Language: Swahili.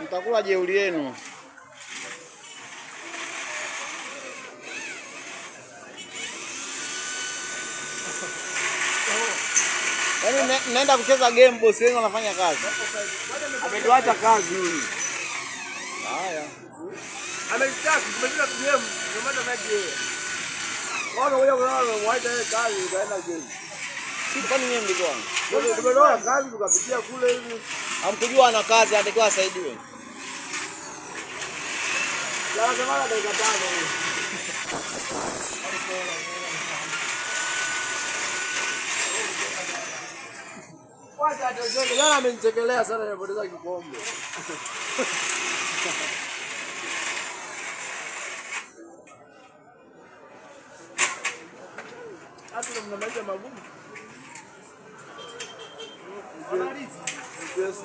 Mtakula jeuri yenu. Yaani naenda kucheza game, boss wenu anafanya kazi. Ametuacha kazi yule. Haya. Ametaka kumaliza game, ndio maana maji. Wao wao waita kazi kaenda game. Si kwani nyinyi mlikuwa? Tumeloa kazi tukapitia kule hivi. Hamkujua ana kazi, anatakiwa asaidiwe. Sasa mara dakika 5. Wacha atajenge, jana amenichekelea sana nimepoteza kikombe. Hata mna maisha magumu. Yes.